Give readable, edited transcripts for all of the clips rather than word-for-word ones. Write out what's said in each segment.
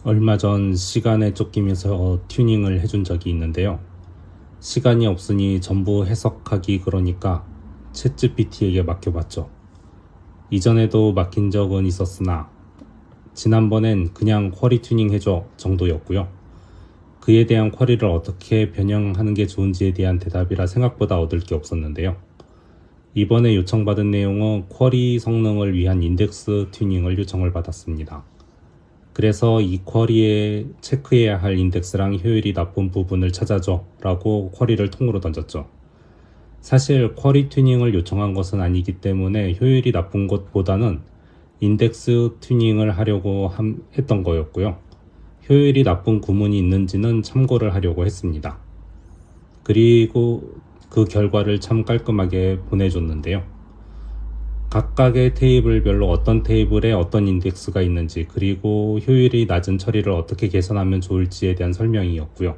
얼마 전 시간에 쫓기면서 튜닝을 해준 적이 있는데요. 시간이 없으니 전부 해석하기 그러니까 챗GPT에게 맡겨봤죠. 이전에도 맡긴 적은 있었으나 지난번엔 그냥 쿼리 튜닝 해줘 정도였고요. 그에 대한 쿼리를 어떻게 변형하는 게 좋은지에 대한 대답이라 생각보다 얻을 게 없었는데요. 이번에 요청받은 내용은 쿼리 성능을 위한 인덱스 튜닝을 요청을 받았습니다. 그래서 이 쿼리에 체크해야 할 인덱스랑 효율이 나쁜 부분을 찾아줘 라고 쿼리를 통으로 던졌죠. 사실 쿼리 튜닝을 요청한 것은 아니기 때문에 효율이 나쁜 것보다는 인덱스 튜닝을 하려고 했던 거였고요. 효율이 나쁜 구문이 있는지는 참고를 하려고 했습니다. 그리고 그 결과를 참 깔끔하게 보내줬는데요. 각각의 테이블별로 어떤 테이블에 어떤 인덱스가 있는지, 그리고 효율이 낮은 처리를 어떻게 개선하면 좋을지에 대한 설명이었고요.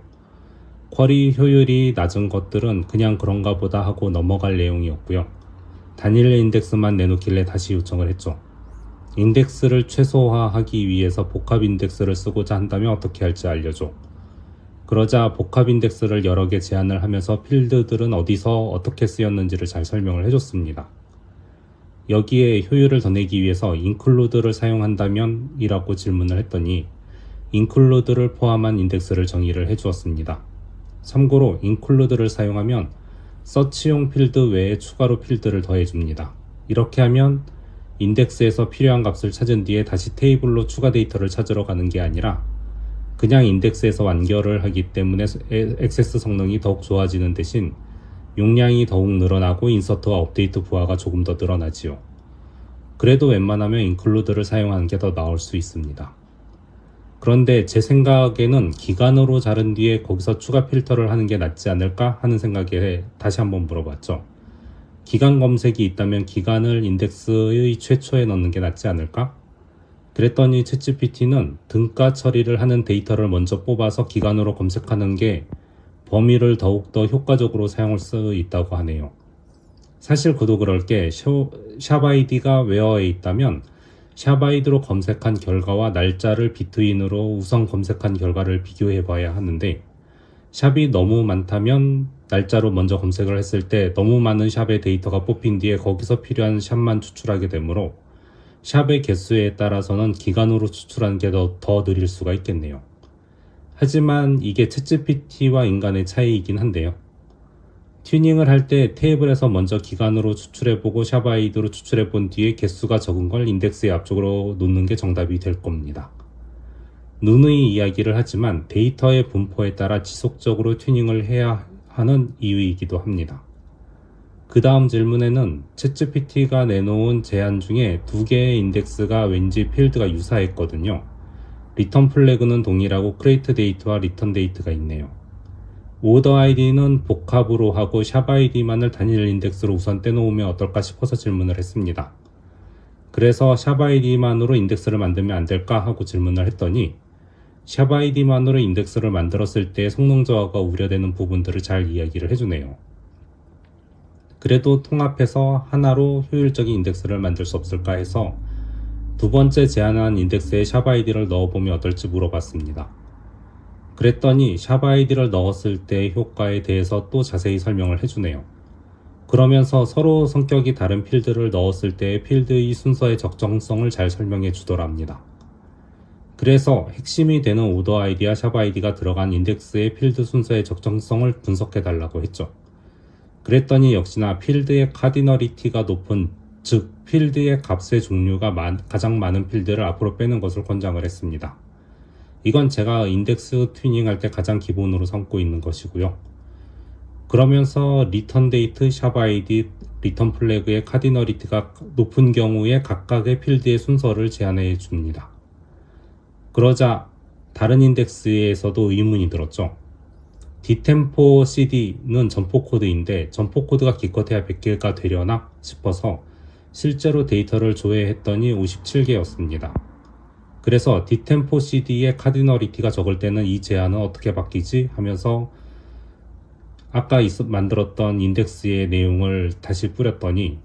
쿼리 효율이 낮은 것들은 그냥 그런가 보다 하고 넘어갈 내용이었고요. 단일 인덱스만 내놓길래 다시 요청을 했죠. 인덱스를 최소화하기 위해서 복합 인덱스를 쓰고자 한다면 어떻게 할지 알려줘. 그러자 복합 인덱스를 여러 개 제안을 하면서 필드들은 어디서 어떻게 쓰였는지를 잘 설명을 해줬습니다. 여기에 효율을 더 내기 위해서 include를 사용한다면? 이라고 질문을 했더니 include를 포함한 인덱스를 정의를 해주었습니다. 참고로 include를 사용하면 서치용 필드 외에 추가로 필드를 더해줍니다. 이렇게 하면 인덱스에서 필요한 값을 찾은 뒤에 다시 테이블로 추가 데이터를 찾으러 가는 게 아니라 그냥 인덱스에서 완결을 하기 때문에 액세스 성능이 더욱 좋아지는 대신 용량이 더욱 늘어나고 인서트와 업데이트 부하가 조금 더 늘어나지요. 그래도 웬만하면 include를 사용하는 게 더 나을 수 있습니다. 그런데 제 생각에는 기간으로 자른 뒤에 거기서 추가 필터를 하는 게 낫지 않을까 하는 생각에 다시 한번 물어봤죠. 기간 검색이 있다면 기간을 인덱스의 최초에 넣는 게 낫지 않을까? 그랬더니 챗GPT는 등가 처리를 하는 데이터를 먼저 뽑아서 기간으로 검색하는 게 범위를 더욱더 효과적으로 사용할 수 있다고 하네요. 사실 그도 그럴 게 샵아이디가 웨어에 있다면 샵아이디로 검색한 결과와 날짜를 비트인으로 우선 검색한 결과를 비교해 봐야 하는데 샵이 너무 많다면 날짜로 먼저 검색을 했을 때 너무 많은 샵의 데이터가 뽑힌 뒤에 거기서 필요한 샵만 추출하게 되므로 샵의 개수에 따라서는 기간으로 추출하는 게 더 느릴 수가 있겠네요. 하지만 이게 챗GPT와 인간의 차이이긴 한데요. 튜닝을 할 때 테이블에서 먼저 기간으로 추출해보고 샵아이디로 추출해본 뒤에 개수가 적은 걸 인덱스의 앞쪽으로 놓는 게 정답이 될 겁니다. 누누이 이야기를 하지만 데이터의 분포에 따라 지속적으로 튜닝을 해야 하는 이유이기도 합니다. 그 다음 질문에는 챗GPT가 내놓은 제안 중에 두 개의 인덱스가 왠지 필드가 유사했거든요. 리턴 플래그는 동일하고 크레이트 데이트와 리턴 데이트가 있네요. 오더 아이디는 복합으로 하고 샵 아이디만을 단일 인덱스로 우선 떼놓으면 어떨까 싶어서 질문을 했습니다. 그래서 샵 아이디만으로 인덱스를 만들면 안 될까 하고 질문을 했더니 샵 아이디만으로 인덱스를 만들었을 때 성능 저하가 우려되는 부분들을 잘 이야기를 해주네요. 그래도 통합해서 하나로 효율적인 인덱스를 만들 수 없을까 해서 두 번째 제안한 인덱스에 샵 아이디를 넣어보면 어떨지 물어봤습니다. 그랬더니 샵 아이디를 넣었을 때의 효과에 대해서 또 자세히 설명을 해주네요. 그러면서 서로 성격이 다른 필드를 넣었을 때의 필드의 순서의 적정성을 잘 설명해 주더랍니다. 그래서 핵심이 되는 오더 아이디와 샵 아이디가 들어간 인덱스의 필드 순서의 적정성을 분석해 달라고 했죠. 그랬더니 역시나 필드의 카디널리티가 높은, 즉 필드의 값의 종류가 가장 많은 필드를 앞으로 빼는 것을 권장을 했습니다. 이건 제가 인덱스 튜닝 할 때 가장 기본으로 삼고 있는 것이고요. 그러면서 리턴 데이트, 샵 아이디, 리턴 플래그의 카디널리티가 높은 경우에 각각의 필드의 순서를 제안해 줍니다. 그러자 다른 인덱스에서도 의문이 들었죠. 디템포 CD는 점포 코드인데 점포 코드가 기껏해야 100개가 되려나 싶어서 실제로 데이터를 조회했더니 57개였습니다. 그래서 디템포 CD의 카디널리티가 적을 때는 이 제한은 어떻게 바뀌지? 하면서 아까 만들었던 인덱스의 내용을 다시 뿌렸더니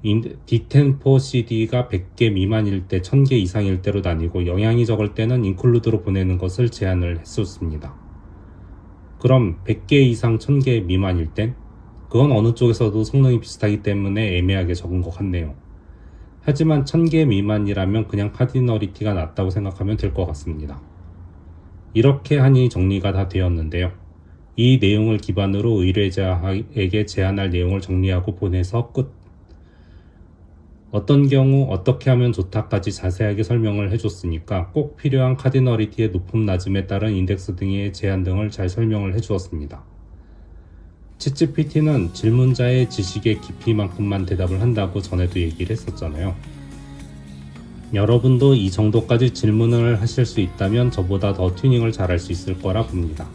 D10 CD가 100개 미만일 때 1000개 이상일 때로 나뉘고 영향이 적을 때는 인클루드로 보내는 것을 제안을 했었습니다. 그럼 100개 이상 1000개 미만일 땐? 그건 어느 쪽에서도 성능이 비슷하기 때문에 애매하게 적은 것 같네요. 하지만 1000개 미만이라면 그냥 카디널리티가 낫다고 생각하면 될 것 같습니다. 이렇게 하니 정리가 다 되었는데요. 이 내용을 기반으로 의뢰자에게 제안할 내용을 정리하고 보내서 끝. 어떤 경우 어떻게 하면 좋다까지 자세하게 설명을 해줬으니까 꼭 필요한 카디널리티의 높음 낮음에 따른 인덱스 등의 제한 등을 잘 설명을 해주었습니다. 챗GPT는 질문자의 지식의 깊이만큼만 대답을 한다고 전에도 얘기를 했었잖아요. 여러분도 이 정도까지 질문을 하실 수 있다면 저보다 더 튜닝을 잘할 수 있을 거라 봅니다.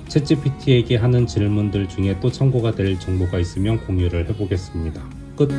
챗GPT에게 하는 질문들 중에 또 참고가 될 정보가 있으면 공유를 해보겠습니다. 끝!